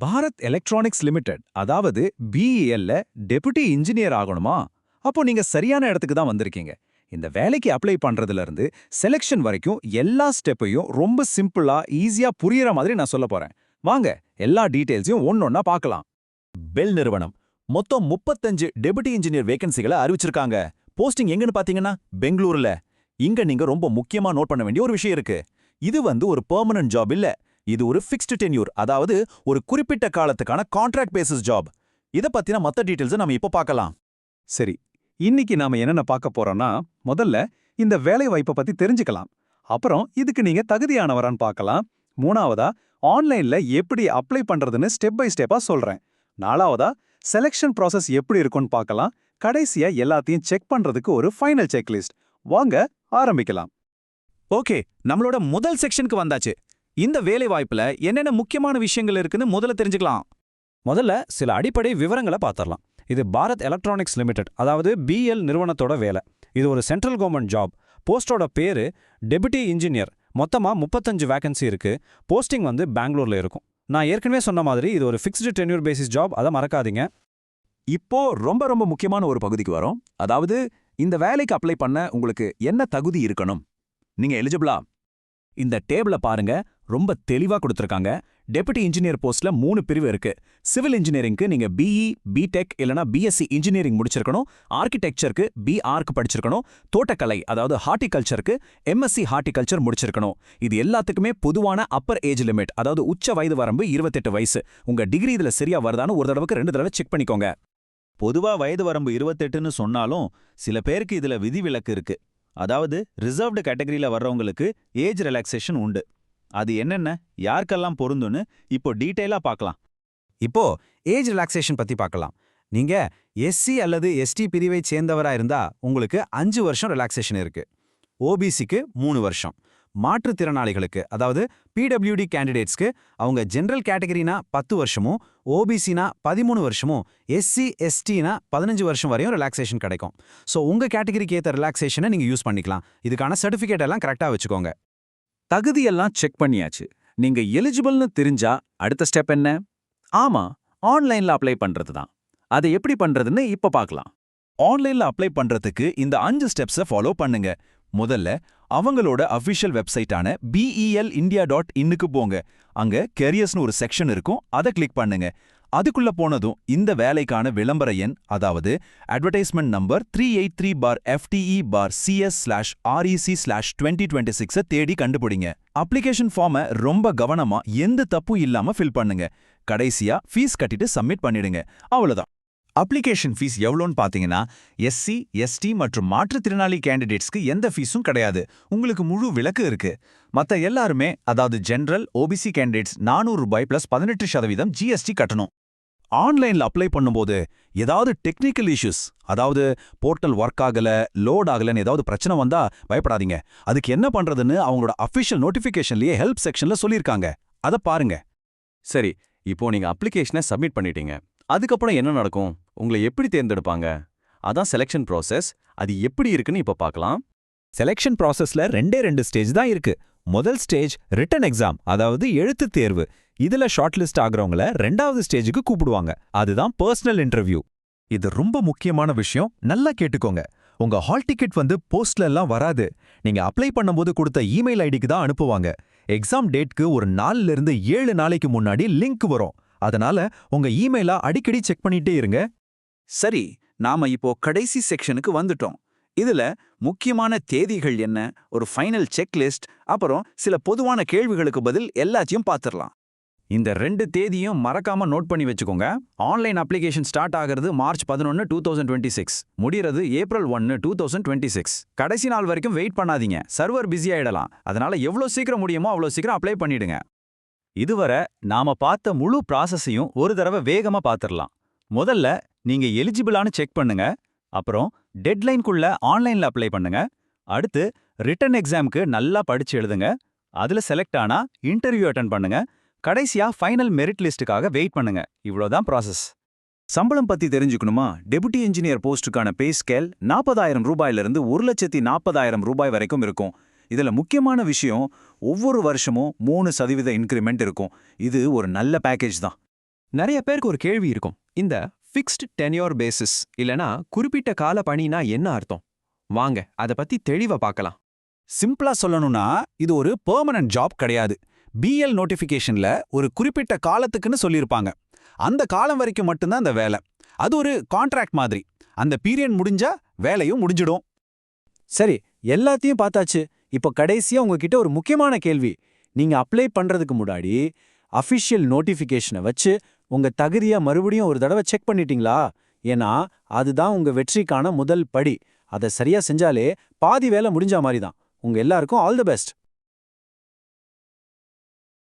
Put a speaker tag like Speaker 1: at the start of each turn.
Speaker 1: Bharat electronics limited அதாவது பிஇஎல்ல deputy engineer ஆகணுமா? அப்போ நீங்க சரியான இடத்துக்கு தான் வந்திருக்கீங்க. இந்த வேலைக்கு அப்ளை பண்றதுல இருந்து செலக்ஷன் வரைக்கும் எல்லா ஸ்டெப்பையும் ரொம்ப சிம்பிளா ஈஸியா புரியற மாதிரி நான் சொல்ல போறேன். வாங்க எல்லா டீடைல்ஸையும் ஒன்னொன்னா பார்க்கலாம்.
Speaker 2: பெல் நிறுவனம் மொத்தம் 35 டெபுட்டி இன்ஜினியர் வேகன்சிகளை அறிவிச்சிருக்காங்க. போஸ்டிங் எங்கன்னு பாத்தீங்கன்னா பெங்களூர்ல. இங்க நீங்க ரொம்ப முக்கியமா நோட் பண்ண வேண்டிய ஒரு விஷயம் இருக்கு. இது ஒரு பெர்மனன்ட் ஜாப் இல்ல. இது ஒரு ஃபிக்ஸ்டு டென்யூர், அதாவது ஒரு குறிப்பிட்ட காலத்துக்கான கான்ட்ராக்ட் பேசிஸ் ஜாப். இத பத்தின மத்த டீடைல்ஸ் நம்ம இப்ப பார்க்கலாம்.
Speaker 1: சரி, இன்னைக்கு நாம என்னென்ன பார்க்க போறோம்னா, முதல்ல இந்த வேலை வாய்ப்பை பத்தி தெரிஞ்சுக்கலாம். அப்புறம் இதுக்கு நீங்க தகுதியானவரான்னு பார்க்கலாம். மூணாவதா ஆன்லைன்ல எப்படி அப்ளை பண்றதுன்னு ஸ்டெப் பை ஸ்டெப்பா சொல்றேன். நாலாவதா செலக்ஷன் ப்ராசஸ் எப்படி இருக்கும்னு பார்க்கலாம். கடைசியா எல்லாத்தையும் செக் பண்றதுக்கு ஒரு ஃபைனல் செக்லிஸ்ட். வாங்க ஆரம்பிக்கலாம்.
Speaker 2: ஓகே, நம்மளோட முதல் செக்ஷனுக்கு வந்தாச்சு. இந்த வேலை வாய்ப்புல என்னென்ன முக்கியமான விஷயங்கள் இருக்குன்னு முதல்ல தெரிஞ்சுக்கலாம்.
Speaker 3: முதல்ல சில அடிப்படை விவரங்களை பார்த்துடலாம். இது பாரத் எலக்ட்ரானிக்ஸ் லிமிடெட், அதாவது பிஎல் நிறுவனத்தோட வேலை. இது ஒரு சென்ட்ரல் கவர்மெண்ட் ஜாப். போஸ்டோட பேரு டெபுட்டி இன்ஜினியர். மொத்தமா 35 வேகன்சி இருக்கு. போஸ்டிங் பெங்களூர்ல இருக்கும். நான் ஏற்கனவே சொன்ன மாதிரி இது ஒரு ஃபிக்ஸ்டு டென்யூர் பேசிஸ் ஜாப், அதை மறக்காதீங்க.
Speaker 2: இப்போ ரொம்ப முக்கியமான ஒரு பகுதிக்கு வரோம். அதாவது இந்த வேலைக்கு அப்ளை பண்ண உங்களுக்கு என்ன தகுதி இருக்கணும்? நீங்க எலிஜிபிளா? இந்த டேபிள பாருங்க, ரொம்ப தெளிவா கொடுத்திருக்காங்க. டெபுட்டி இன்ஜினியர் போஸ்ட்ல 3 பிரிவு இருக்கு. சிவில் இன்ஜினியரிங்க்கு நீங்க பிஇ, பிடெக் இல்லனா பிஎஸ்சி இன்ஜினியரிங் முடிச்சிருக்கணும். ஆர்கிடெக்சருக்கு பிஆர்க் படிச்சிருக்கணும். தோட்டக்கலை அதாவது ஹார்டிகல்ச்சருக்கு எம்எஸ்சி ஹார்டிகல்ச்சர் முடிச்சிருக்கணும். இது எல்லாத்துக்குமே பொதுவான அப்பர் ஏஜ் லிமிட், அதாவது உச்ச வயது வரம்பு 28 வயசு. உங்க டிகிரி இதுல சரியா வருதான்னு ஒரு தடவைக்கு 2 தடவை செக் பண்ணிக்கோங்க.
Speaker 4: பொதுவா வயது வரம்பு 28ன்னு சொன்னாலும் சில பேருக்கு இதுல விதிவிலக்கு இருக்கு. அதாவது ரிசர்வ்டு கேட்டகரியில வர்றவங்களுக்கு ஏஜ் ரிலாக்ஸேஷன் உண்டு. அது என்னென்ன, யாருக்கெல்லாம் பொருந்துன்னு இப்போ டீடைலா பார்க்கலாம்.
Speaker 3: இப்போ ஏஜ் ரிலாக்ஸேஷன் பத்தி பார்க்கலாம். நீங்க எஸ்சி அல்லது எஸ்டி பிரிவை சேர்ந்தவரா இருந்தா உங்களுக்கு 5 வருஷம் ரிலாக்ஸேஷன் இருக்கு. ஓபிசிக்கு 3 வருஷம். மாற்றுத்திறனாளிகளுக்கு, அதாவது பிடபிள்யூடி கேண்டிடேட்ஸ்க்கு, அவங்க ஜெனரல் கேட்டகரினா 10 வருஷமும், ஓபிசினா 13 வருஷமும், எஸ்சி எஸ்டினா 15 வருஷம் வரையும் ரிலாக்ஸேஷன் கிடைக்கும். ஸோ உங்க கேட்டகரிக்கு ஏற்ற ரிலாக்ஸேஷனை நீங்க யூஸ் பண்ணிக்கலாம். இதுக்கான சர்டிஃபிகேட் எல்லாம் கரெக்டா வச்சுக்கோங்க.
Speaker 1: தகுதியெல்லாம் செக் பண்ணியாச்சு. நீங்க எலிஜிபிள்னு தெரிஞ்சா அடுத்த ஸ்டெப் என்ன? ஆமா, ஆன்லைன்ல அப்ளை பண்றது தான். அதை எப்படி பண்றதுன்னு இப்ப பார்க்கலாம்.
Speaker 2: ஆன்லைன்ல அப்ளை பண்றதுக்கு இந்த 5 ஸ்டெப்ஸை ஃபாலோ பண்ணுங்க. முதல்ல அவங்களோட அஃபிஷியல் வெப்சைட்டான BELindia.inக்கு போங்க. அங்க கெரியர்ஸ்னு ஒரு செக்ஷன் இருக்கும், அதை கிளிக் பண்ணுங்க. அதுக்குள்ள போனதும் இந்த வேலைக்கான விளம்பர எண், அதாவது அட்வர்டைஸ்மெண்ட் நம்பர் 383/FTE/CS/REC/2026 தேடி கண்டுபிடிங்க. அப்ளிகேஷன் ஃபார்மை ரொம்ப கவனமா எந்த தப்பும் இல்லாம ஃபில் பண்ணுங்க. கடைசியா ஃபீஸ் கட்டிட்டு சப்மிட் பண்ணிடுங்க. அவ்வளவுதான்.
Speaker 1: அப்ளிகேஷன் ஃபீஸ் எவ்வளோன்னு பார்த்தீங்கன்னா, எஸ்சி, எஸ்டி மற்றும் மாற்றுத்திறனாளி கேண்டிடேட்ஸ்க்கு எந்த ஃபீஸும் கிடையாது. உங்களுக்கு முழு விலக்கு இருக்கு. மற்ற எல்லாருமே, அதாவது ஜெனரல், ஓபிசி கேண்டிடேட்ஸ் ₹400 + 18% ஜிஎஸ்டி கட்டணும்.
Speaker 2: ஆன்லைன்ல அப்ளை பண்ணும்போது ஏதாவது டெக்னிக்கல் இஷ்யூஸ், அதாவது போர்ட்டல் ஒர்க் ஆகல, லோட் ஆகலன்னு ஏதாவது பிரச்சனை வந்தா பயப்படாதீங்க. அதுக்கு என்ன பண்றதுன்னு அவங்களோட அஃபிஷியல் நோட்டிஃபிகேஷன்லயே ஹெல்ப் செக்ஷன்ல சொல்லியிருக்காங்க. அதை பாருங்க.
Speaker 5: சரி, இப்போ நீங்க அப்ளிகேஷனை சப்மிட் பண்ணிட்டீங்க. அதுக்கப்புறம் என்ன நடக்கும்? உங்களை எப்படி தேர்ந்தெடுப்பாங்க? அதான் செலக்ஷன் ப்ராசஸ். அது எப்படி இருக்குன்னு இப்ப பார்க்கலாம்.
Speaker 3: செலக்ஷன் ப்ராசஸ்ல 2 ஸ்டேஜ் தான் இருக்கு. முதல் ஸ்டேஜ் ரிட்டன் எக்ஸாம், அதாவது எழுத்து தேர்வு. இதுல ஷார்ட் லிஸ்ட் ஆகுறவங்கள 2வது ஸ்டேஜுக்கு கூப்பிடுவாங்க. அதுதான் பர்சனல் இன்டர்வியூ.
Speaker 1: இது ரொம்ப முக்கியமான விஷயம், நல்லா கேட்டுக்கோங்க. உங்க ஹால் டிக்கெட் போஸ்ட்ல எல்லாம் வராது. நீங்க அப்ளை பண்ணும்போது கொடுத்த இமெயில் ஐடிக்கு தான் அனுப்புவாங்க. எக்ஸாம் டேட்க்கு ஒரு 4 இருந்து 7 நாளைக்கு முன்னாடி லிங்க் வரும். அதனால உங்க இமெயிலா அடிக்கடி செக் பண்ணிட்டே இருங்க.
Speaker 6: சரி, நாம இப்போ கடைசி செக்ஷனுக்கு வந்துட்டோம். இதுல முக்கியமான தேதிகள் என்ன, ஒரு ஃபைனல் செக்லிஸ்ட், அப்புறம் சில பொதுவான கேள்விகளுக்கு பதில் எல்லாத்தையும் பார்த்துடலாம்.
Speaker 3: இந்த 2 தேதியும் மறக்காம நோட் பண்ணி வச்சுக்கோங்க. ஆன்லைன் அப்ளிகேஷன் ஸ்டார்ட் ஆகிறது மார்ச் 11, 2026. முடிகிறது ஏப்ரல் 1, 2026. கடைசி நாள் வரைக்கும் வெயிட் பண்ணாதீங்க. சர்வர் பிஸி ஆயிடலாம். அதனால எவ்வளோ சீக்கிரம் முடியுமோ அவ்வளோ சீக்கிரம் அப்ளை பண்ணிடுங்க.
Speaker 5: இதுவரை நாம பார்த்த முழு ப்ராசஸையும் ஒரு தடவை வேகமா பார்த்துடலாம். முதல்ல நீங்க எலிஜிபிளானு செக் பண்ணுங்க. அப்புறம் டெட்லைன்குள்ள ஆன்லைன்ல அப்ளை பண்ணுங்க. அடுத்து ரிட்டன் எக்ஸாம்க்கு நல்லா படிச்சு எழுதுங்க. அதுல செலக்ட் ஆனா இன்டர்வியூ அட்டெண்ட் பண்ணுங்க. கடைசியா ஃபைனல் மெரிட் லிஸ்ட்டுக்காக வெயிட் பண்ணுங்க. இவ்வளோதான் ப்ராசஸ்.
Speaker 1: சம்பளம் பத்தி தெரிஞ்சுக்கணுமா? டெபுட்டி இன்ஜினியர் போஸ்டுக்கான பே ஸ்கேல் ₹40,000 ₹1,40,000 வரைக்கும் இருக்கும். இதுல முக்கியமான விஷயம், ஒவ்வொரு வருஷமும் 3% இன்கிரிமெண்ட் இருக்கும். இது ஒரு நல்ல பேக்கேஜ் தான்.
Speaker 7: நிறைய பேருக்கு ஒரு கேள்வி இருக்கும். இந்த ஃபிக்ஸ்ட் டென்யூர் பேசிஸ் இல்லனா குறிப்பிட்ட கால பணினா என்ன அர்த்தம்? வாங்க அத பத்தி தெளிவா பார்க்கலாம்.
Speaker 2: சிம்பிளா சொல்லணும்னா இது ஒரு பெர்மனன்ட் ஜாப் கிடையாது. பிஎல் நோட்டிஃபிகேஷன்ல ஒரு குறிப்பிட்ட காலத்துக்குன்னு சொல்லியிருப்பாங்க. அந்த காலம் வரைக்கும் மட்டும்தான் அந்த வேலை. அது ஒரு கான்ட்ராக்ட் மாதிரி. அந்த பீரியட் முடிஞ்சா வேலையும் முடிஞ்சிடும்.
Speaker 8: சரி, எல்லாத்தையும் பார்த்தாச்சு. இப்போ கடைசியா உங்ககிட்ட ஒரு முக்கியமான கேள்வி. நீங்க அப்ளை பண்றதுக்கு முன்னாடி அஃபிஷியல் நோட்டிஃபிகேஷனை வச்சு உங்க தகுதியா மறுபடியும் ஒரு தடவை செக் பண்ணிட்டீங்களா? ஏன்னா அதுதான் உங்க வெற்றிக்கான முதல் படி. அதை சரியா செஞ்சாலே பாதி வேலை முடிஞ்ச மாதிரி தான். உங்க எல்லாருக்கும் ஆல் தி பெஸ்ட்.